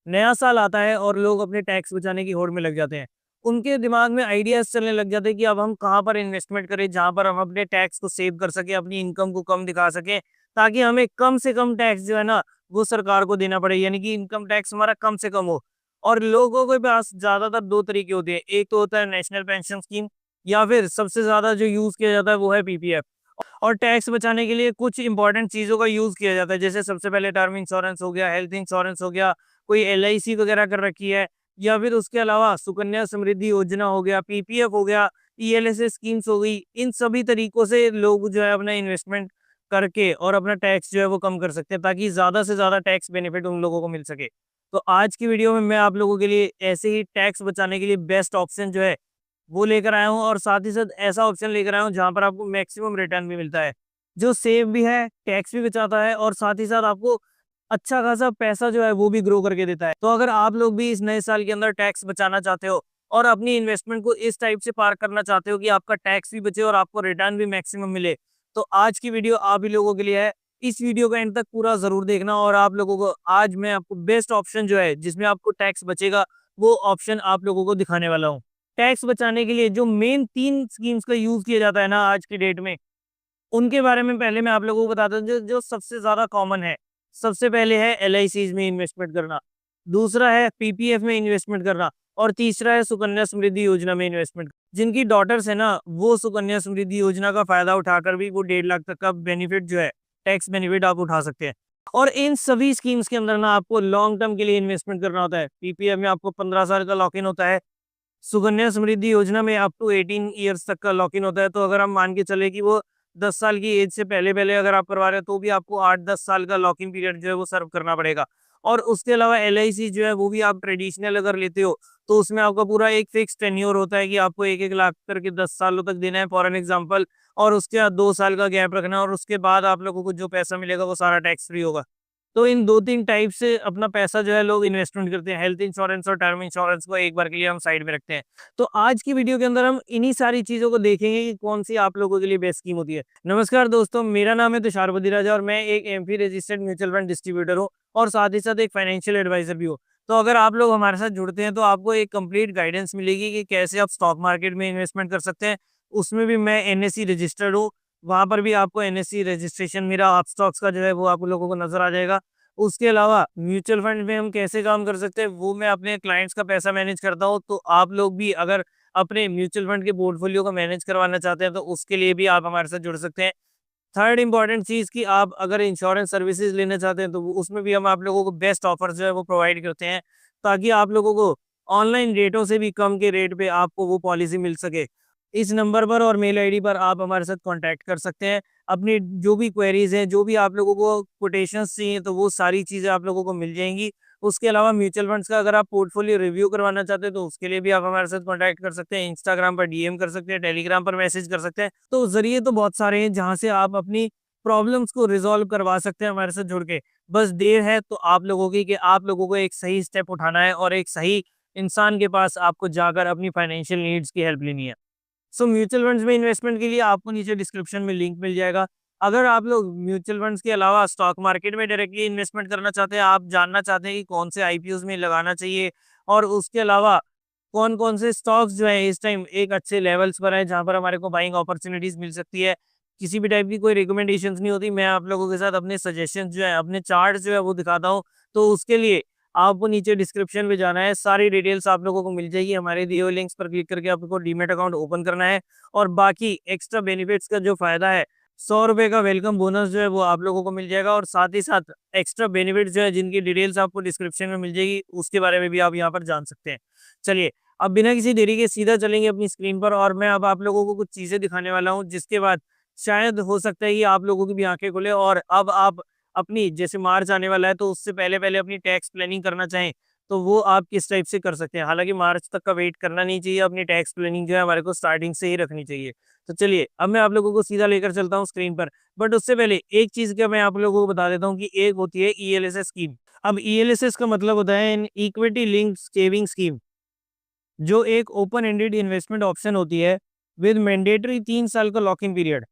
नया साल आता है और लोग अपने टैक्स बचाने की होड़ में लग जाते हैं। उनके दिमाग में आइडियाज़ चलने लग जाते हैं कि अब हम कहाँ पर इन्वेस्टमेंट करें, जहाँ पर हम अपने टैक्स को सेव कर सकें, अपनी इनकम को कम दिखा सकें, ताकि हमें कम से कम टैक्स जो है ना, वो सरकार को देना पड़े, यानी कि इनकम टैक्स हमारा कम से कम हो। और लोगों के पास ज़्यादातर 2 तरीके होते हैं, एक तो होता है नेशनल पेंशन स्कीम, या फिर सबसे ज़्यादा जो यूज़ किया जाता है वो है पीपीएफ। और टैक्स बचाने के लिए कुछ इंपॉर्टेंट चीज़ों का यूज़ किया जाता है, जैसे सबसे पहले टर्म इंश्योरेंस हो गया, हेल्थ इंश्योरेंस हो गया, कोई एलआईसी वगैरह कर रखी है, या फिर उसके अलावा सुकन्या समृद्धि योजना हो गया, पीपीएफ हो गया, ईएलएसए स्कीम्स हो गई। इन सभी तरीकों से लोग जो है अपना इन्वेस्टमेंट करके और अपना टैक्स जो है वो कम कर सकते हैं, ताकि ज़्यादा से ज़्यादा टैक्स बेनिफिट उन लोगों को मिल सके। तो आज की वीडियो में मैं आप लोगों के लिए ऐसे ही टैक्स बचाने के लिए बेस्ट ऑप्शन जो है वो लेकर आया हूँ, और साथ ही साथ ऐसा ऑप्शन लेकर आया हूँ जहाँ पर आपको मैक्सिमम रिटर्न भी मिलता है, जो सेव भी है, टैक्स भी बचाता है, और साथ ही साथ आपको अच्छा खासा पैसा जो है वो भी ग्रो करके देता है। तो अगर आप लोग भी इस नए साल के अंदर टैक्स बचाना चाहते हो और अपनी इन्वेस्टमेंट को इस टाइप से पार्क करना चाहते हो कि आपका टैक्स भी बचे और आपको रिटर्न भी मैक्सिमम मिले, तो आज की वीडियो आप ही लोगों के लिए है। इस वीडियो का एंड तक पूरा जरूर देखना, और आप लोगों को आज मैं आपको बेस्ट ऑप्शन जो है जिसमें आपको टैक्स बचेगा, वो ऑप्शन आप लोगों को दिखाने वाला हूँ। टैक्स बचाने के लिए जो मेन 3 स्कीम्स का यूज़ किया जाता है ना आज की डेट में, उनके बारे में पहले मैं आप लोगों को बताता हूँ, जो जो सबसे ज़्यादा कॉमन है। सबसे पहले है एलआईसीज़ में इन्वेस्टमेंट करना, दूसरा है पीपीएफ में इन्वेस्टमेंट करना, और तीसरा है सुकन्या समृद्धि योजना में इन्वेस्टमेंट। जिनकी डॉटर्स है ना, वो सुकन्या समृद्धि योजना का फ़ायदा उठाकर भी वो 1.5 लाख तक का बेनिफिट जो है, टैक्स बेनिफिट आप उठा सकते हैं। और इन सभी स्कीम्स के अंदर ना आपको लॉन्ग टर्म के लिए इन्वेस्टमेंट करना होता है। पीपीएफ में आपको 15 साल का लॉक इन होता है, सुकन्या समृद्धि योजना में अप टू 18 ईयर्स तक का लॉक इन होता है। तो अगर हम मान के चले कि वो 10 साल की एज से पहले-पहले अगर आप करवा रहे हो, तो भी आपको 8-10 साल का लॉक इन पीरियड जो है वो सर्व करना पड़ेगा। और उसके अलावा एलआईसी जो है वो भी आप ट्रेडिशनल अगर लेते हो, तो उसमें आपका पूरा एक फिक्स टेन्योर होता है कि आपको 1-1 लाख करके 10 सालों तक देना है फॉर एन एग्जांपल, और उसके बाद 2 साल का गैप रखना है, और उसके बाद आप लोगों को जो पैसा मिलेगा वो सारा टैक्स फ्री होगा। तो इन 2-3 टाइप से अपना पैसा जो है लोग इन्वेस्टमेंट करते हैं। हेल्थ इंश्योरेंस और टर्म इंश्योरेंस को एक बार के लिए हम साइड में रखते हैं। तो आज की वीडियो के अंदर हम इन्हीं सारी चीज़ों को देखेंगे कि कौन-सी आप लोगों के लिए बेस्ट स्कीम होती है। नमस्कार दोस्तों, मेरा नाम है तुषार बदिराजा, और मैं एक MP registered mutual fund distributor हूँ, और साथ ही साथ एक फाइनेंशियल एडवाइज़र भी हूँ। तो अगर आप लोग हमारे साथ जुड़ते हैं, तो आपको एक कंप्लीट गाइडेंस मिलेगी कि कैसे आप स्टॉक मार्केट में इन्वेस्टमेंट कर सकते हैं। उसमें भी मैं एनएसई रजिस्टर्ड हूँ, वहाँ पर भी आपको एनएसई रजिस्ट्रेशन मेरा आप स्टॉक्स का जो है वो आप लोगों को नज़र आ जाएगा। उसके अलावा म्यूचुअल फंड में हम कैसे काम कर सकते हैं, वो मैं अपने क्लाइंट्स का पैसा मैनेज करता हूँ। तो आप लोग भी अगर अपने म्यूचुअल फंड के पोर्टफोलियो को मैनेज करवाना चाहते हैं, तो उसके लिए भी आप हमारे साथ जुड़ सकते हैं। थर्ड इम्पोर्टेंट चीज़ कि आप अगर इंश्योरेंस सर्विसेज लेना चाहते हैं, तो उसमें भी हम आप लोगों को बेस्ट ऑफर जो है वो प्रोवाइड करते हैं, ताकि आप लोगों को ऑनलाइन रेटों से भी कम के रेट पे आपको वो पॉलिसी मिल सके। इस नंबर पर और मेल आईडी पर आप हमारे साथ कॉन्टैक्ट कर सकते हैं। अपनी जो भी क्वेरीज़ हैं, जो भी आप लोगों को कोटेशंस चाहिए, तो वो सारी चीज़ें आप लोगों को मिल जाएँगी। उसके अलावा म्यूचुअल फंड्स का अगर आप पोर्टफोलियो रिव्यू करवाना चाहते हैं, तो उसके लिए भी आप हमारे साथ कॉन्टैक्ट कर सकते हैं। इंस्टाग्राम पर डीएम कर सकते हैं, टेलीग्राम पर मैसेज कर सकते हैं। तो ज़रिए तो बहुत सारे हैं, जहाँ से आप अपनी प्रॉब्लम्स को रिज़ॉल्व करवा सकते हैं हमारे साथ जुड़ के। बस देर है तो आप लोगों की, कि आप लोगों को एक सही स्टेप उठाना है और एक सही इंसान के पास आपको जाकर अपनी फाइनेंशियल नीड्स की हेल्प लेनी है। सो म्यूचुअल फंड्स में इन्वेस्टमेंट के लिए आपको नीचे डिस्क्रिप्शन में लिंक मिल जाएगा। अगर आप लोग म्यूचुअल फंड्स के अलावा स्टॉक मार्केट में डायरेक्टली इन्वेस्टमेंट करना चाहते हैं, आप जानना चाहते हैं कि कौन से आईपीओज़ में लगाना चाहिए, और उसके अलावा कौन-कौन से स्टॉक्स जो हैं इस टाइम एक अच्छे लेवल्स पर हैं, जहाँ पर हमारे को बाइंग अपॉर्च्युनिटीज़ मिल सकती है। किसी भी टाइप की कोई रिकमेंडेशंस नहीं होती, मैं आप लोगों के साथ अपने सजेशंस जो हैं, अपने चार्ट्स जो है वो दिखाता हूँ। तो उसके लिए आपको नीचे डिस्क्रिप्शन में जाना है, सारी डिटेल्स आप लोगों को मिल जाएगी। हमारे दिए हुए लिंक्स पर क्लिक करके आपको डीमैट अकाउंट ओपन करना है, और बाकी एक्स्ट्रा बेनिफिट्स का जो फ़ायदा है, ₹100 का वेलकम बोनस जो है वो आप लोगों को मिल जाएगा, और साथ ही साथ एक्स्ट्रा बेनिफिट्स जो है जिनकी डिटेल्स आपको डिस्क्रिप्शन में मिल जाएगी, उसके बारे में भी आप यहाँ पर जान सकते हैं। चलिए, अब बिना किसी देरी के सीधा चलेंगे अपनी स्क्रीन पर, और मैं अब आप लोगों को कुछ चीज़ें दिखाने वाला हूँ, जिसके बाद शायद हो सकता है कि आप लोगों की भी आँखें खुले, और अब आप अपनी, जैसे मार्च आने वाला है, तो उससे पहले-पहले अपनी टैक्स प्लानिंग करना चाहें, तो वो आप किस टाइप से कर सकते हैं। हालाँकि मार्च तक का वेट करना नहीं चाहिए, अपनी टैक्स प्लानिंग जो है हमारे को स्टार्टिंग से ही रखनी चाहिए। तो चलिए, अब मैं आप लोगों को सीधा लेकर चलता हूँ स्क्रीन पर। बट उससे पहले एक चीज़ का मैं आप लोगों को बता देता हूँ, कि एक होती है ईएलएसएस स्कीम। अब ईएलएसएस का मतलब होता है in equity linked saving scheme, जो एक ओपन एंडेड इन्वेस्टमेंट ऑप्शन होती है विद मैंडेटरी 3 साल का लॉक इन पीरियड।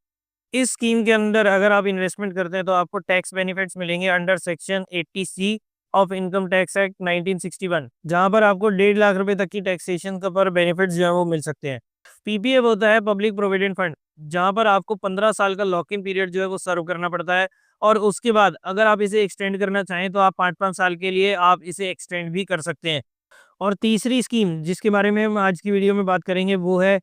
इस स्कीम के अंदर अगर आप इन्वेस्टमेंट करते हैं, तो आपको टैक्स बेनिफिट्स मिलेंगे under section 80C of income tax act 1961, जहां पर आपको 1.5 लाख रुपए तक की टैक्सेशन का पर बेनिफिट्स जो है वो मिल सकते हैं। पीपीएफ होता है पब्लिक प्रोविडेंट फंड, जहां पर आपको 15 साल का लॉक इन पीरियड जो है वो सर्व करना पड़ता है, और उसके बाद अगर आप इसे एक्सटेंड करना चाहें तो आप 5-5 साल के लिए आप इसे एक्सटेंड भी कर सकते हैं। और तीसरी स्कीम जिसके बारे में हम आज की वीडियो में बात करेंगे वो है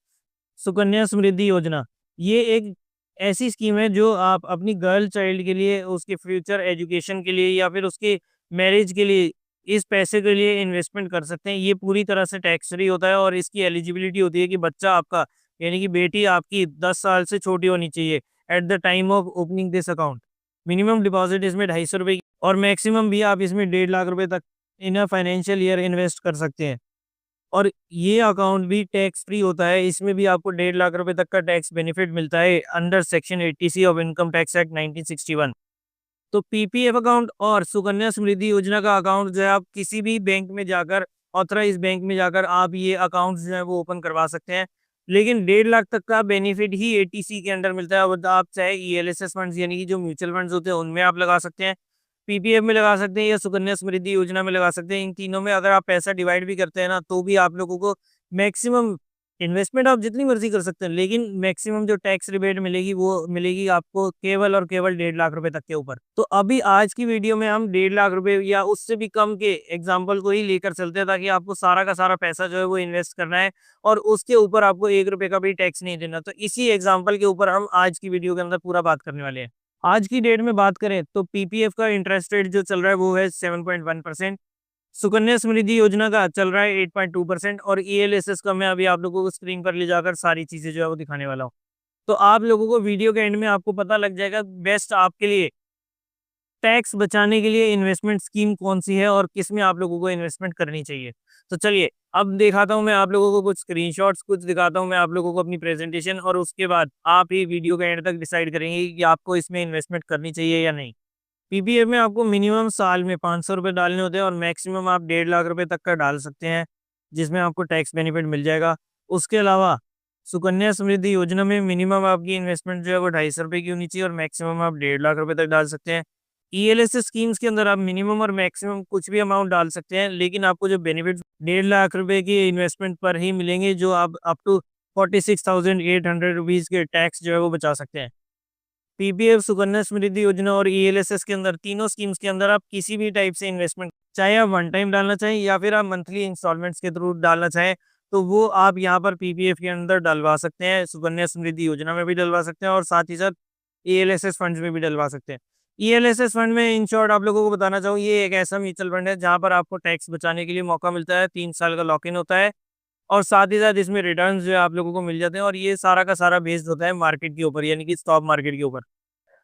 सुकन्या समृद्धि योजना। ये एक ऐसी स्कीम है जो आप अपनी गर्ल चाइल्ड के लिए, उसके फ्यूचर एजुकेशन के लिए या फिर उसके मैरिज के लिए इस पैसे के लिए इन्वेस्टमेंट कर सकते हैं। ये पूरी तरह से टैक्स फ्री होता है और इसकी एलिजिबिलिटी होती है कि बच्चा आपका यानी कि बेटी आपकी 10 साल से छोटी होनी चाहिए at the time of opening this account. Minimum deposit इसमें 250 रुपये और मैक्सिमम भी आप इसमें 1.5 लाख रुपए तक इन अ फाइनेंशियल ईयर इन्वेस्ट कर सकते हैं। और ये अकाउंट भी टैक्स फ्री होता है, इसमें भी आपको 1.5 लाख रुपए तक का टैक्स बेनिफिट मिलता है under section 80C of income tax act 1961। तो पीपीएफ अकाउंट और सुकन्या समृद्धि योजना का अकाउंट जो है आप किसी भी बैंक में जाकर, ऑथराइज बैंक में जाकर आप ये अकाउंट जो है वो ओपन करवा सकते हैं। लेकिन 1.5 लाख तक का बेनिफिट ही एटीसी के अंडर मिलता है। अब आप चाहे ईएलएसएस फंड्स यानी कि जो म्यूचुअल फंड्स होते हैं उनमें आप लगा सकते हैं, पीपीएफ में लगा सकते हैं या सुकन्या समृद्धि योजना में लगा सकते हैं। इन तीनों में अगर आप पैसा डिवाइड भी करते हैं ना तो भी आप लोगों को मैक्सिमम इन्वेस्टमेंट आप जितनी मर्जी कर सकते हैं, लेकिन मैक्सिमम जो टैक्स रिबेट मिलेगी वो मिलेगी आपको केवल और केवल 1.5 लाख रुपए तक के ऊपर। तो अभी आज की वीडियो में हम 1.5 लाख रुपए या उससे भी कम के एग्जाम्पल को ही लेकर चलते हैं, ताकि आपको सारा का सारा पैसा जो है वो इन्वेस्ट करना है और उसके ऊपर आपको 1 रुपए का भी टैक्स नहीं देना। तो इसी एग्जाम्पल के ऊपर हम आज की वीडियो के अंदर पूरा बात करने वाले हैं। आज की डेट में बात करें तो पीपीएफ का इंटरेस्ट रेट जो चल रहा है वो है 7.1%, सुकन्या समृद्धि योजना का चल रहा है 8.2% और ईएलएसएस का मैं अभी आप लोगों को स्क्रीन पर ले जाकर सारी चीजें जो है वो दिखाने वाला हूँ। तो आप लोगों को वीडियो के एंड में आपको पता लग जाएगा बेस्ट आपके लिए टैक्स बचाने के लिए इन्वेस्टमेंट स्कीम कौन सी है और किस में आप लोगों को इन्वेस्टमेंट करनी चाहिए। तो चलिए अब दिखाता हूं मैं आप लोगों को कुछ स्क्रीनशॉट्स, कुछ दिखाता हूं मैं आप लोगों को अपनी प्रेजेंटेशन, और उसके बाद आप ही वीडियो के एंड तक डिसाइड करेंगे कि आपको इसमें इन्वेस्टमेंट करनी चाहिए या नहीं। पीपीएफ में आपको मिनिमम साल में 500 रुपये डालने होते हैं और मैक्सिमम आप 1.5 लाख रुपए तक का डाल सकते हैं, जिसमें आपको टैक्स बेनिफिट मिल जाएगा। उसके अलावा सुकन्या समृद्धि योजना में मिनिमम आपकी इन्वेस्टमेंट जो है वो 250 रुपये की होनी चाहिए और मैक्सिमम आप 1.5 लाख रुपए तक डाल सकते हैं। ईएलएसएस स्कीम्स के अंदर आप मिनिमम और मैक्सिमम कुछ भी अमाउंट डाल सकते हैं, लेकिन आपको जो बेनिफिट 1.5 लाख रुपए की इन्वेस्टमेंट पर ही मिलेंगे, जो आप अप टू 46,800 रुपीज़ के टैक्स जो है वो बचा सकते हैं। पीपीएफ, सुकन्या समृद्धि योजना और ईएलएसएस के अंदर, तीनों स्कीम्स के अंदर आप किसी भी टाइप से इन्वेस्टमेंट, चाहे आप वन टाइम डालना चाहें या फिर आप मंथली इंस्टॉलमेंट्स के थ्रू डालना चाहें, तो वो आप यहाँ पर पीपीएफ के अंदर डलवा सकते हैं, सुकन्या समृद्धि योजना में भी डलवा सकते हैं और साथ ही साथ ईएलएसएस फंड्स में भी डलवा सकते हैं। ईएलएसएस फंड में इन शॉर्ट आप लोगों को बताना चाहूँ, ये एक ऐसा म्यूचुअल फंड है जहाँ पर आपको टैक्स बचाने के लिए मौका मिलता है, 3 साल का लॉक इन होता है और साथ ही साथ इसमें रिटर्न्स जो है आप लोगों को मिल जाते हैं, और ये सारा का सारा बेस्ड होता है मार्केट के ऊपर यानी कि स्टॉक मार्केट के ऊपर।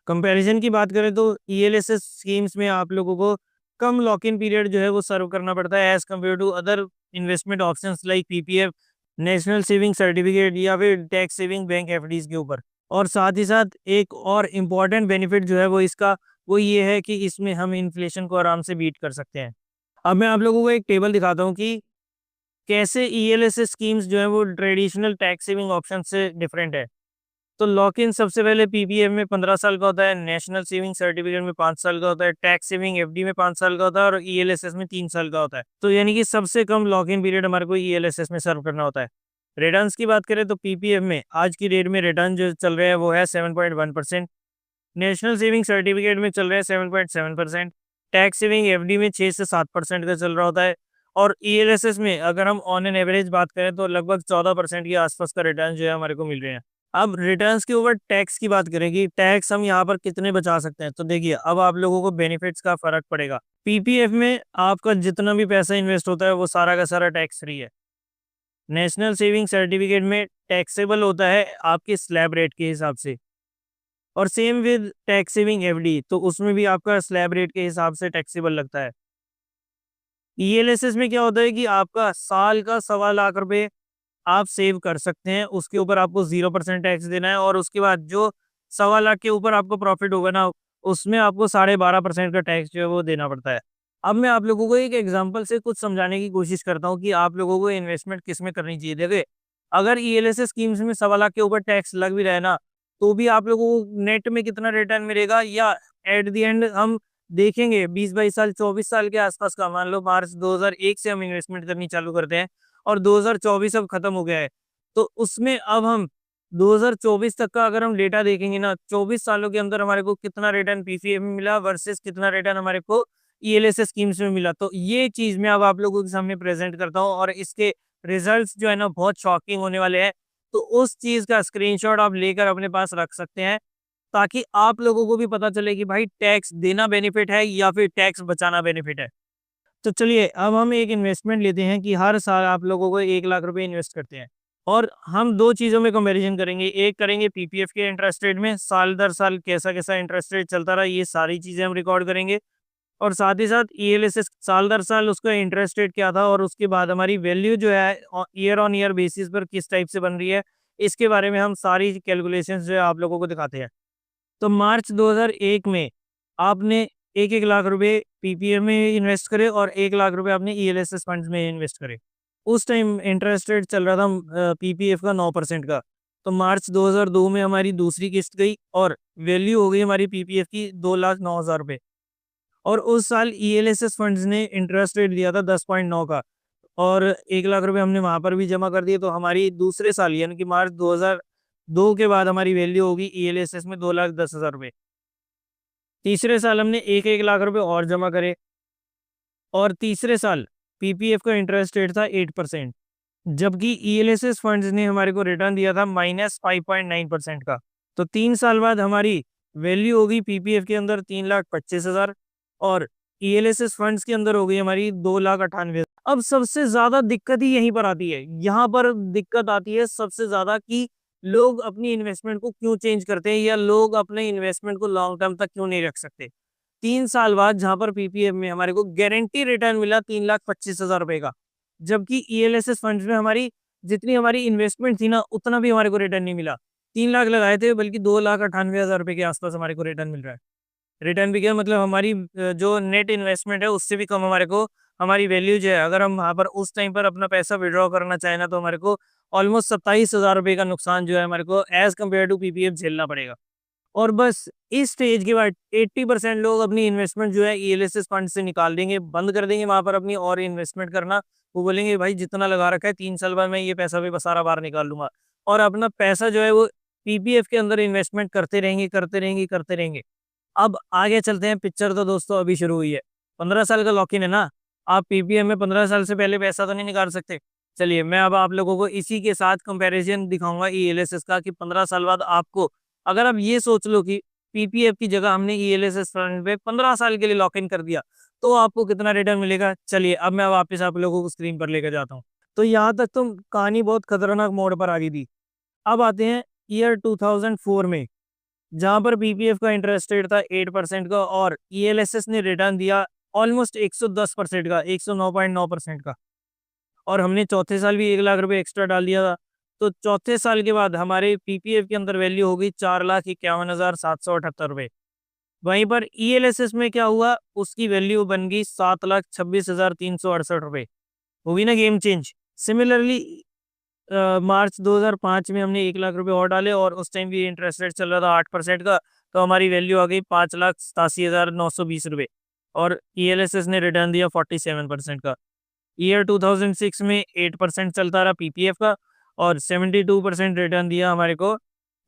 कंपैरिजन की बात करें तो ईएलएसएस स्कीम्स में आप लोगों को कम लॉक इन पीरियड जो है वो सर्व करना पड़ता है as compare to other investment options like PPF, national saving certificate या फिर टैक्स सेविंग बैंक एफडीज के ऊपर। और साथ ही साथ एक और इम्पॉर्टेंट बेनिफिट जो है वो इसका वो ये है कि इसमें हम इन्फ्लेशन को आराम से बीट कर सकते हैं। अब मैं आप लोगों को एक टेबल दिखाता हूँ कि कैसे ईएलएसएस स्कीम्स जो है वो ट्रेडिशनल टैक्स सेविंग ऑप्शन से डिफरेंट है। तो लॉक इन सबसे पहले पीपीएफ में 15 साल का होता है, नेशनल सेविंग सर्टिफिकेट में 5 साल का होता है, टैक्स सेविंग एफडी में 5 साल का होता है और ईएलएसएस में 3 साल का होता है। तो यानी कि सबसे कम लॉक इन पीरियड हमारे को ईएलएसएस में सर्व करना होता है। रिटर्न्स की बात करें तो पीपीएफ में आज की डेट में रिटर्न जो चल रहे हैं वो है 7.1%, नेशनल सेविंग सर्टिफिकेट में चल रहे हैं 7.7%, टैक्स सेविंग एफडी में 6 से 7% का चल रहा होता है और ईएलएसएस में अगर हम ऑन एन एवरेज बात करें तो लगभग 14% के आसपास का रिटर्न जो है हमारे को मिल रहे हैं। अब रिटर्न्स के ऊपर टैक्स की बात करें कि टैक्स हम यहाँ पर कितने बचा सकते हैं, तो देखिए अब आप लोगों को बेनिफिट्स का फर्क पड़ेगा। पीपीएफ में आपका जितना भी पैसा इन्वेस्ट होता है वो सारा का सारा टैक्स फ्री है। नेशनल सेविंग सर्टिफिकेट में टैक्सेबल होता है आपके स्लैब रेट के हिसाब से, और same with tax saving FD, तो उसमें भी आपका स्लैब रेट के हिसाब से टैक्सेबल लगता है। ईएलएसएस में क्या होता है कि आपका साल का 1.25 लाख रुपए आप सेव कर सकते हैं, उसके ऊपर आपको 0% टैक्स देना है और उसके बाद जो 1.25 लाख के ऊपर आपको प्रॉफिट होगा ना, उसमें आपको 12.5% का टैक्स जो है वो देना पड़ता है। अब मैं आप लोगों को एक एग्जांपल से कुछ समझाने की कोशिश करता हूँ कि आप लोगों को इन्वेस्टमेंट किस में करनी चाहिए। देखिए अगर ईएलएसएस स्कीम्स में 1.25 लाख के ऊपर टैक्स लग भी रहा है ना, तो भी आप लोगों को नेट में कितना रिटर्न मिलेगा, या एट द एंड हम देखेंगे 20-22 साल 24 साल के आसपास का, मान लो मार्च 2001 से हम इन्वेस्टमेंट करनी चालू करते हैं और 2024 अब खत्म हो गया है, तो उसमें अब हम 2024 तक का अगर हम डेटा देखेंगे ना, 24 सालों के अंदर हमारे को कितना रिटर्न पीपीएफ में मिला वर्सेस कितना रिटर्न हमारे को ईएलएसएस स्कीम्स में मिला। तो ये चीज मैं अब आप लोगों के सामने प्रेजेंट करता हूँ और इसके रिजल्ट्स जो है ना बहुत शॉकिंग होने वाले हैं। तो उस चीज का स्क्रीनशॉट आप लेकर अपने पास रख सकते हैं, ताकि आप लोगों को भी पता चले कि भाई टैक्स देना बेनिफिट है या फिर टैक्स बचाना बेनिफिट है। तो चलिए अब हम एक इन्वेस्टमेंट लेते हैं कि हर साल आप लोगों को 1 लाख रुपए इन्वेस्ट करते हैं और हम दो चीज़ों में कंपैरिजन करेंगे। एक करेंगे पीपीएफ के इंटरेस्ट रेट में, साल दर साल कैसा कैसा इंटरेस्ट रेट चलता रहा, ये सारी चीज़ें हम रिकॉर्ड करेंगे। और साथ ही साथ ईएलएसएस साल दर साल उसका इंटरेस्ट रेट क्या था और उसके बाद हमारी वैल्यू जो है ईयर ऑन ईयर बेसिस पर किस टाइप से बन रही है, इसके बारे में हम सारी कैलकुलेशंस जो है आप लोगों को दिखाते हैं। तो मार्च 2001 में आपने 1-1 लाख रुपए पीपीएफ में इन्वेस्ट करे और 1 लाख रुपए आपने ईएलएसएस फंड्स में इन्वेस्ट करे। उस टाइम इंटरेस्ट रेट चल रहा था पीपीएफ का 9% का। तो मार्च 2002 में हमारी दूसरी किस्त गई और वैल्यू हो गई हमारी पीपीएफ की 2,09,000 रुपए। और उस साल ईएलएसएस फंड्स ने इंटरेस्ट रेट दिया था 10.9 का और 1 लाख रुपए हमने वहाँ पर भी जमा कर दिए। तो हमारी दूसरे साल यानी कि मार्च 2002 के बाद हमारी वैल्यू होगी ईएलएसएस में 2,10,000 रुपए। तीसरे साल हमने 1-1 लाख रुपए और जमा करे और तीसरे साल पीपीएफ का इंटरेस्ट रेट था 8%, जबकि ईएलएसएस फंड्स ने हमारे को रिटर्न दिया था -5.9% का। तो 3 साल बाद हमारी वैल्यू होगी पीपीएफ के अंदर 3,25,000 और ईएलएसएस फंड्स के अंदर हो गई हमारी 2,98,000। अब सबसे ज्यादा दिक्कत ही यहीं पर आती है, यहाँ पर दिक्कत आती है सबसे ज्यादा कि लोग अपनी इन्वेस्टमेंट को क्यों चेंज करते हैं या लोग अपने इन्वेस्टमेंट को लॉन्ग टर्म तक क्यों नहीं रख सकते। 3 साल बाद जहां पर पीपीएफ में हमारे को गारंटी रिटर्न मिला 3,25,000 रुपए का, जबकि ईएलएसएस फंड्स में हमारी जितनी हमारी इन्वेस्टमेंट थी ना उतना भी हमारे को रिटर्न नहीं मिला। 3 लाख लगाए थे बल्कि 2,98,000 रुपए के आसपास हमारे को रिटर्न मिल रहा है। रिटर्न भी क्या मतलब हमारी जो नेट इन्वेस्टमेंट है उससे भी कम हमारे को हमारी वैल्यू जो है, अगर हम वहाँ पर उस टाइम पर अपना पैसा विड्रॉ करना चाहें ना तो हमारे को ऑलमोस्ट 27,000 रुपए का नुकसान जो है हमारे को एज कम्पेयर टू पीपीएफ झेलना पड़ेगा। और बस इस स्टेज के बाद 80% लोग अपनी इन्वेस्टमेंट जो है ईएलएसएस फंड से निकाल देंगे, बंद कर देंगे वहां पर अपनी और इन्वेस्टमेंट करना। वो बोलेंगे भाई जितना लगा रखा है 3 साल बाद मैं ये पैसा भी सारा बाहर निकाल लूंगा और अपना पैसा जो है वो पीपीएफ के अंदर इन्वेस्टमेंट करते रहेंगे करते रहेंगे करते रहेंगे। अब आगे चलते हैं, पिक्चर तो दोस्तों अभी शुरू हुई है। 15 साल का लॉक इन है ना, आप पीपीएफ में 15 साल से पहले पैसा तो नहीं निकाल सकते। चलिए मैं अब आप लोगों को इसी के साथ कंपैरिजन दिखाऊंगा ईएलएसएस का कि 15 साल बाद आपको, अगर आप ये सोच लो कि पीपीएफ की जगह हमने ईएलएसएस फंड पे 15 साल के लिए लॉक इन कर दिया तो आपको कितना रिटर्न मिलेगा। चलिए अब मैं वापस आप लोगों को स्क्रीन पर लेकर जाता हूँ। तो यहाँ तक तो कहानी बहुत खतरनाक मोड़ पर आ गई थी। अब आते हैं ईयर 2004 में, जहां पर पीपीएफ का इंटरेस्ट रेट था 8% का और ईएलएसएस ने रिटर्न दिया ऑलमोस्ट 110% का, 109.9% का। और हमने चौथे साल भी 1 लाख रुपए एक्स्ट्रा डाल दिया था। तो चौथे साल के बाद हमारे पीपीएफ के अंदर वैल्यू हो गई 4,51,778 रुपए। वहीं पर ईएलएसएस में क्या हुआ, उसकी वैल्यू बन गई 7,26,368 रुपए। होगी ना गेम चेंज। सिमिलरली मार्च 2005 में हमने 1 लाख रुपए और डाले और उस टाइम भी इंटरेस्ट रेट चल रहा था 8% का। तो हमारी वैल्यू आ गई 5,87,920 रुपए और ईएलएसएस ने रिटर्न दिया 47% का। ईयर 2006 में 8% चलता रहा पीपीएफ का और 72% रिटर्न दिया हमारे को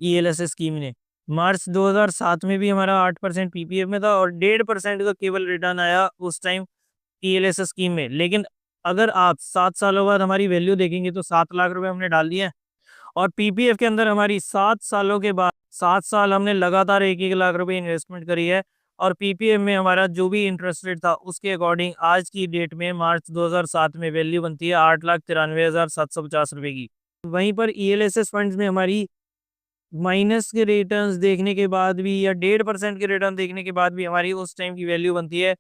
ईएलएसएस स्कीम ने। मार्च 2007 में भी हमारा 8% पीपीएफ में था और 1.5% का केवल रिटर्न आया उस टाइम ईएलएसएस स्कीम में। लेकिन अगर आप 7 सालों बाद हमारी वैल्यू देखेंगे तो 7 लाख रुपए हमने डाल दिए और पीपीएफ के अंदर हमारी 7 सालों के बाद 7 साल हमने लगातार 1-1 लाख रुपए इन्वेस्टमेंट करी है और पीपीएफ में हमारा जो भी इंटरेस्ट रेट था उसके अकॉर्डिंग आज की डेट में मार्च 2007 में वैल्यू बनती है 8,93,750 रुपए की। वहीं पर ईएलएसएस फंड्स में हमारी माइनस के रिटर्न्स देखने के बाद भी या 1.5% के रिटर्न देखने के बाद भी हमारी उस टाइम की वैल्यू बनती है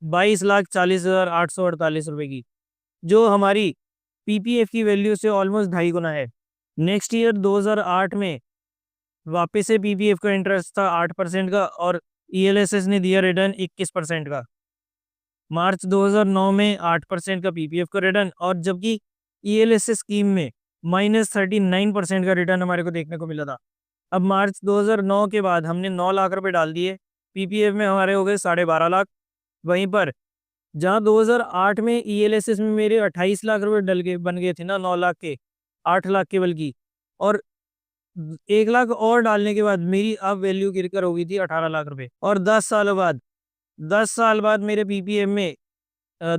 22,40,848 रुपए की, जो हमारी पीपीएफ की वैल्यू से ऑलमोस्ट 2.5 गुना है। नेक्स्ट ईयर 2008 में वापस से पीपीएफ का इंटरेस्ट था 8% का और ईएलएसएस ने दिया रिटर्न 21% का। मार्च 2009 में 8% का पीपीएफ का रिटर्न और जबकि ईएलएसएस स्कीम में -39% का रिटर्न हमारे को देखने को मिला था। अब मार्च 2009 के बाद हमने 9 लाख रुपए डाल दिए पीपीएफ में हमारे हो गए 12.5 लाख। वहीं पर जहाँ 2008 में ईएलएसएस में मेरे 28 लाख रुपए डल गए बन गए थे ना, 9 लाख के, 8 लाख के बल्कि, और 1 लाख और डालने के बाद मेरी अब वैल्यू गिरकर हो गई थी 18 लाख रुपए। और 10 साल बाद मेरे पीपीएफ में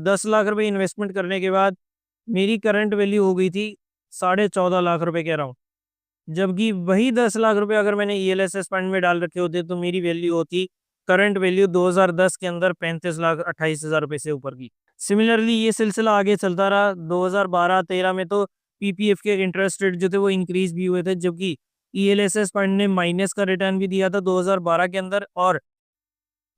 10 लाख रुपए इन्वेस्टमेंट करने के बाद मेरी करंट वैल्यू हो गई थी 14.5 लाख रुपए के अराउंड। जबकि वही 10 लाख रुपए अगर मैंने ईएलएसएस फंड में डाल रखे होते तो मेरी वैल्यू होती, करंट वैल्यू 2010 के अंदर 35,28,000 रुपए से ऊपर की। सिमिलरली ये सिलसिला आगे चलता रहा। 2012-13 में तो पीपीएफ के इंटरेस्ट रेट जो थे वो इंक्रीज भी हुए थे, जबकि ईएलएसएस फंड ने माइनस का रिटर्न भी दिया था 2012 के अंदर, और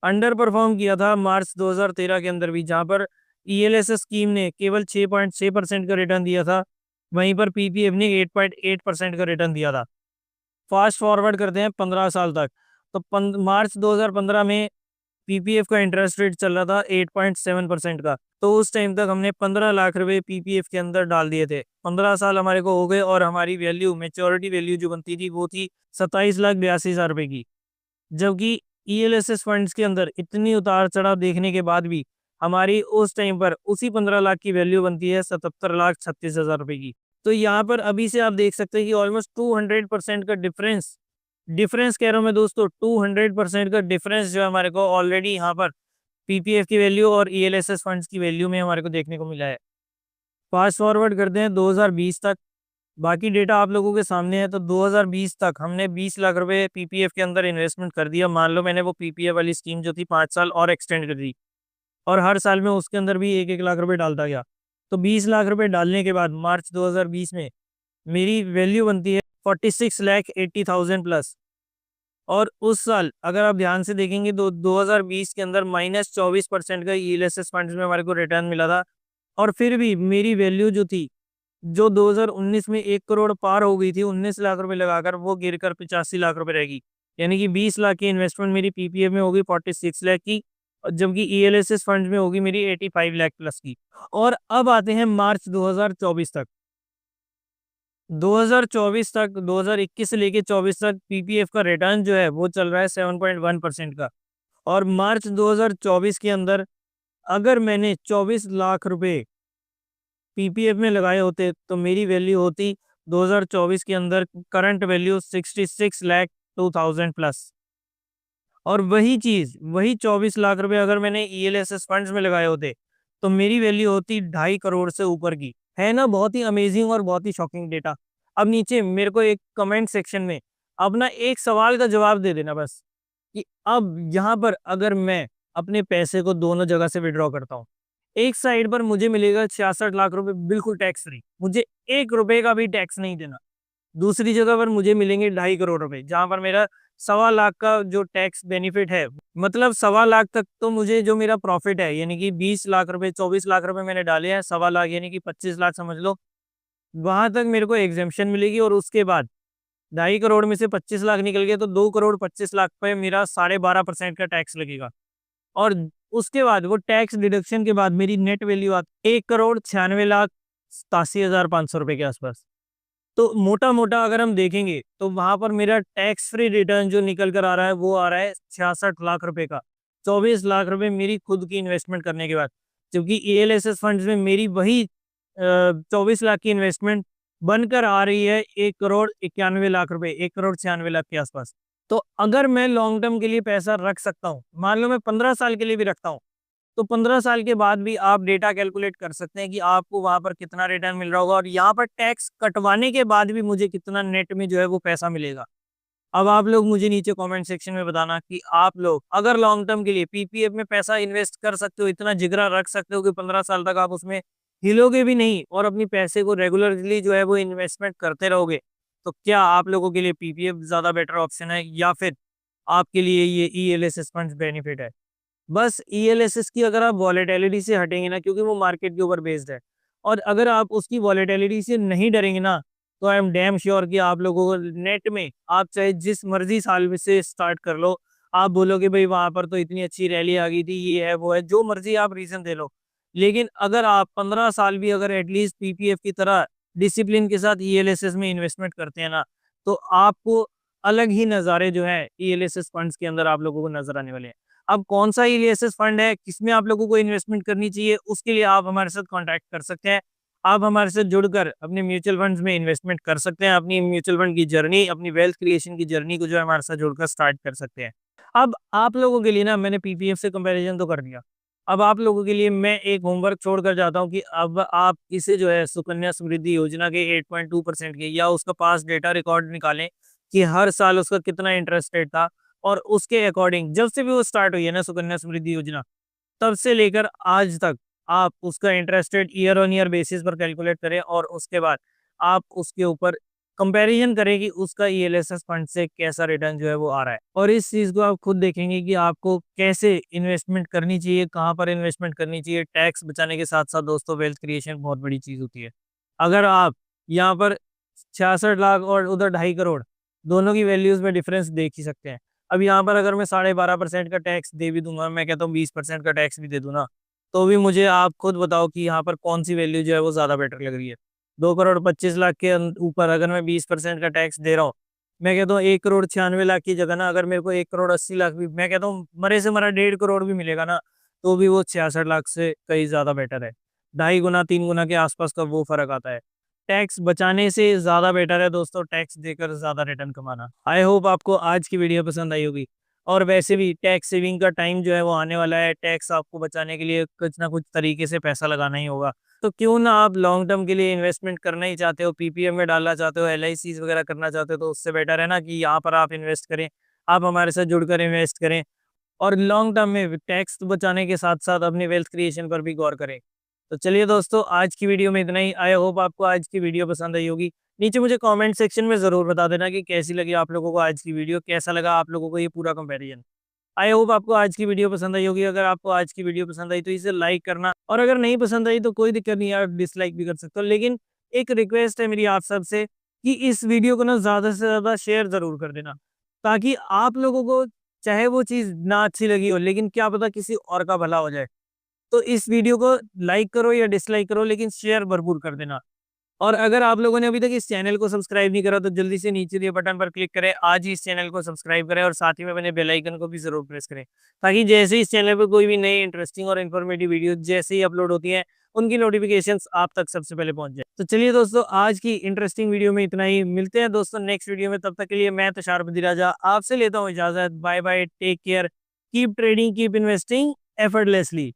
अंडर परफॉर्म किया था मार्च 2013 के अंदर भी, जहां पर ईएलएसएस स्कीम ने केवल 6.6% का रिटर्न दिया था, वहीं पर पीपीएफ ने 8.8% का रिटर्न दिया था। फास्ट फॉरवर्ड करते हैं 15 साल तक, तो मार्च 2015 में पीपीएफ का इंटरेस्ट रेट चल रहा था 8.7% का। तो उस टाइम तक हमने 15 लाख रुपए पीपीएफ के अंदर डाल दिए थे। 15 साल हमारे को हो गए और हमारी वैल्यू, मेच्योरिटी वैल्यू जो बनती थी वो थी 27,82,000 रुपए की। जबकि ईएलएसएस फंड्स के अंदर इतनी उतार चढ़ाव देखने के बाद भी हमारी उस टाइम पर उसी 15 लाख की वैल्यू बनती है 77,36,000 रुपए की। तो यहाँ पर अभी से आप देख सकते हैं कि ऑलमोस्ट 200% का डिफरेंस कह रहा हूँ मैं दोस्तों, 200% का डिफरेंस जो है हमारे को ऑलरेडी यहाँ पर पीपीएफ की वैल्यू और ईएलएसएस फंड्स की वैल्यू में हमारे को देखने को मिला है। फास्ट फॉरवर्ड करते हैं 2020 तक, बाकी डेटा आप लोगों के सामने है। तो 2020 तक हमने 20 लाख रुपए पीपीएफ के अंदर इन्वेस्टमेंट कर दिया। मान लो मैंने वो पीपीएफ वाली स्कीम जो थी 5 साल और एक्सटेंड कर दी, और हर साल में उसके अंदर भी 1-1 लाख रुपए डालता गया। तो 20 लाख रुपए डालने के बाद मार्च 2020 में मेरी वैल्यू बनती है 46,80,000 प्लस। और उस साल अगर आप ध्यान से देखेंगे तो 2020 के अंदर -24% का ईएलएसएस फंड्स में हमारे को रिटर्न मिला था। और फिर भी मेरी वैल्यू जो थी, जो 2019 में 1 करोड़ पार हो गई थी 19 लाख रुपए लगाकर, वो गिरकर 85 लाख रुपए रहेगी। यानी कि 20 लाख की इन्वेस्टमेंट मेरी पीपीएफ में होगी 46 लाख की, और जबकि ईएलएसएस फंड में होगी मेरी 85 लाख प्लस की। और अब आते हैं मार्च 2024 तक। 2024 तक, 2021 से लेके 24 तक पीपीएफ का रिटर्न जो है वो चल रहा है 7.1% का। और मार्च 2024 के अंदर अगर मैंने 24 लाख रुपए पीपीएफ में लगाए होते तो मेरी वैल्यू होती 2024 के अंदर करंट वैल्यू 66 लाख 2,000 प्लस। और वही चीज, वही 24 लाख रुपए अगर मैंने ईएलएसएस फंड्स में लगाए होते तो मेरी वैल्यू होती 2.5 करोड़ से ऊपर की। है ना बहुत ही अमेजिंग और बहुत ही शॉकिंग डेटा। अब नीचे मेरे को एक कमेंट सेक्शन में अपना एक सवाल का जवाब दे देना बस, कि अब यहाँ पर अगर मैं अपने पैसे को दोनों जगह से विड्रॉ करता हूँ, एक साइड पर मुझे मिलेगा 66 लाख रुपए बिल्कुल टैक्स फ्री, मुझे 1 रुपए का भी टैक्स नहीं देना। दूसरी जगह पर मुझे मिलेंगे 2.5 करोड़ रुपए, जहां पर मेरा 1.25 लाख का जो टैक्स बेनिफिट है, मतलब 1.25 लाख तक तो मुझे जो मेरा प्रॉफिट है, यानी कि 20 लाख रुपए, 24 लाख रुपए मैंने डाले हैं, 1.25 लाख यानी कि 25 लाख समझ लो, वहां तक मेरे को एग्जेम्पशन मिलेगी। और उसके बाद 2.5 करोड़ में से 25 लाख निकल गया तो 2 करोड़ 25 लाख पे मेरा 12.5% का टैक्स लगेगा। और उसके बाद वो टैक्स डिडक्शन के बाद मेरी नेट वैल्यू आती 1,96,87,500 रुपए के आसपास। तो मोटा मोटा अगर हम देखेंगे तो वहां पर मेरा टैक्स फ्री रिटर्न जो निकल कर आ रहा है वो आ रहा है 66 लाख रुपए का, 24 लाख रुपए मेरी खुद की इन्वेस्टमेंट करने के बाद। जबकि ईएलएसएस फंड्स में मेरी वही 24 लाख की इन्वेस्टमेंट बनकर आ रही है 1,91,00,000 रुपए, 1,96,00,000 के आसपास। तो अगर मैं लॉन्ग टर्म के लिए पैसा रख सकता हूँ, मान लो मैं 15 साल के लिए भी रखता हूँ, तो 15 साल के बाद भी आप डेटा कैलकुलेट कर सकते हैं कि आपको वहां पर कितना रिटर्न मिल रहा होगा, और यहाँ पर टैक्स कटवाने के बाद भी मुझे कितना नेट में जो है वो पैसा मिलेगा। अब आप लोग मुझे नीचे कमेंट सेक्शन में बताना कि आप लोग अगर लॉन्ग टर्म के लिए पीपीएफ में पैसा इन्वेस्ट कर सकते हो, इतना जिगरा रख सकते हो कि 15 साल तक आप उसमें हिलोगे भी नहीं और अपनी पैसे को रेगुलरली जो है वो इन्वेस्टमेंट करते रहोगे, तो क्या आप लोगों के लिए पीपीएफ ज्यादा बेटर ऑप्शन है या फिर आपके लिए ये ईएलएसएस फंड्स बेनिफिट है? बस ईएलएसएस की अगर आप वॉलेटिलिटी से हटेंगे ना, क्योंकि वो मार्केट के ऊपर बेस्ड है, और अगर आप उसकी वॉलेटिलिटी से नहीं डरेंगे ना, तो आई एम डैम श्योर कि आप लोगों को नेट में आप चाहे जिस मर्जी साल में से स्टार्ट कर लो, आप बोलोगे भाई वहां पर तो इतनी अच्छी रैली आ गई थी, ये है वो है, जो मर्जी आप रीजन दे लो। लेकिन अगर आप 15 साल भी अगर एटलीस्ट पीपीएफ की तरह डिसिप्लिन के साथ ईएलएसएस में इन्वेस्टमेंट करते हैं ना, तो आपको अलग ही नज़ारे जो है ईएलएसएस फंड्स के अंदर आप लोगों को नज़र आने वाले हैं। अब कौन सा ईएलएसएस फंड है, किसमें आप लोगों को इन्वेस्टमेंट करनी चाहिए, उसके लिए आप हमारे साथ कॉन्टैक्ट कर सकते हैं। आप हमारे साथ जुड़कर अपने म्यूचुअल फंड्स में इन्वेस्टमेंट कर सकते हैं। अपनी म्यूचुअल फंड की जर्नी, अपनी वेल्थ क्रिएशन की जर्नी को जो है हमारे साथ जुड़कर स्टार्ट कर सकते हैं। अब आप लोगों के लिए ना मैंने पीपीएफ से कंपैरिज़न तो कर दिया। अब आप लोगों के लिए मैं एक होमवर्क छोड़कर जाता हूँ कि अब आप इसे जो है सुकन्या समृद्धि योजना के 8.2% के या उसका पास्ट डेटा रिकॉर्ड निकालें कि हर साल उसका कितना इंटरेस्ट रेट था, और उसके अकॉर्डिंग जब से भी वो स्टार्ट हुई है ना सुकन्या समृद्धि योजना, तब से लेकर आज तक आप उसका interest rate year on year basis पर कैलकुलेट करें, और उसके बाद आप उसके ऊपर कंपैरिजन करें कि उसका ईएलएसएस फंड से कैसा रिटर्न जो है वो आ रहा है। और इस चीज़ को आप खुद देखेंगे कि आपको कैसे इन्वेस्टमेंट करनी चाहिए, कहाँ पर इन्वेस्टमेंट करनी चाहिए। टैक्स बचाने के साथ-साथ दोस्तों वेल्थ क्रिएशन बहुत बड़ी चीज़ होती है। अगर आप यहाँ पर 66 लाख और उधर 2.5 करोड़, दोनों की वैल्यूज़ में डिफरेंस देख ही सकते हैं। अब यहाँ पर अगर मैं 12.5% का टैक्स दे भी दूँगा, मैं कहता हूँ 20% का टैक्स भी दे दूँ ना, तो भी मुझे आप खुद बताओ कि यहाँ पर कौन-सी वैल्यू जो है वो ज़्यादा बेटर लग रही है। 2 करोड़ 25 लाख के ऊपर अगर मैं 20% का टैक्स दे रहा हूँ, मैं कहता हूँ 1 करोड़ 96 लाख की जगह ना अगर मेरे को 1 करोड़ 80 लाख भी, मैं कहता हूँ मरे से मरा 1.5 करोड़ भी मिलेगा ना, तो भी वो 66 लाख से कहीं ज़्यादा बेटर है। ढाई गुना 3 गुना के आस-पास का वो फ़र्क आता है। टैक्स बचाने से ज़्यादा बेटर है दोस्तों टैक्स देकर ज़्यादा रिटर्न कमाना। आई होप आपको आज की वीडियो पसंद आई होगी। और वैसे भी टैक्स सेविंग का टाइम जो है वो आने वाला है। टैक्स आपको बचाने के लिए कुछ ना कुछ तरीके से पैसा लगाना ही होगा। तो क्यों ना आप लॉन्ग टर्म के लिए इन्वेस्टमेंट करना ही चाहते हो, पीपीएफ में डालना चाहते हो, एलआईसीज़ वगैरह करना चाहते हो, तो उससे बेटर है ना कि यहाँ पर आप इन्वेस्ट करें। आप हमारे साथ जुड़कर इन्वेस्ट करें और लॉन्ग टर्म में टैक्स बचाने के साथ-साथ अपनी वेल्थ क्रिएशन पर भी गौर करें। तो चलिए दोस्तों, आज की वीडियो में इतना ही। आई होप आपको आज की वीडियो पसंद आई होगी। नीचे मुझे कमेंट सेक्शन में ज़रूर बता देना कि कैसी लगी आप लोगों को आज की वीडियो, कैसा लगा आप लोगों को ये पूरा कंपैरिज़न। आई होप आपको आज की वीडियो पसंद आई होगी। अगर आपको आज की वीडियो पसंद आई तो इसे लाइक करना, और अगर नहीं पसंद आई तो कोई दिक्कत नहीं है, आप डिसलाइक भी कर सकते हो। लेकिन एक रिक्वेस्ट है मेरी आप सबसे कि इस वीडियो को ना ज़्यादा से ज़्यादा शेयर ज़रूर कर देना, ताकि आप लोगों को चाहे वो चीज़ ना अच्छी लगी हो, लेकिन क्या पता किसी और का भला हो जाए। तो इस वीडियो को लाइक करो या डिसलाइक करो, लेकिन शेयर भरपूर कर देना। और अगर आप लोगों ने अभी तक इस चैनल को सब्सक्राइब नहीं करा तो जल्दी से नीचे दिए बटन पर क्लिक करें, आज ही इस चैनल को सब्सक्राइब करें और साथ ही में बने बेल आइकन को भी ज़रूर प्रेस करें, ताकि जैसे ही इस चैनल पर कोई भी नई इंटरेस्टिंग और इन्फॉर्मेटिव वीडियो जैसे ही अपलोड होती हैं, उनकी नोटिफिकेशंस आप तक सबसे पहले पहुंच जाए। तो चलिए दोस्तों, आज की इंटरेस्टिंग वीडियो में इतना ही। मिलते हैं दोस्तों नेक्स्ट वीडियो में। तब तक के लिए मैं तुषार बदिराजा आपसे लेता हूँ इजाज़त। Bye bye, take care, keep trading, keep investing effortlessly.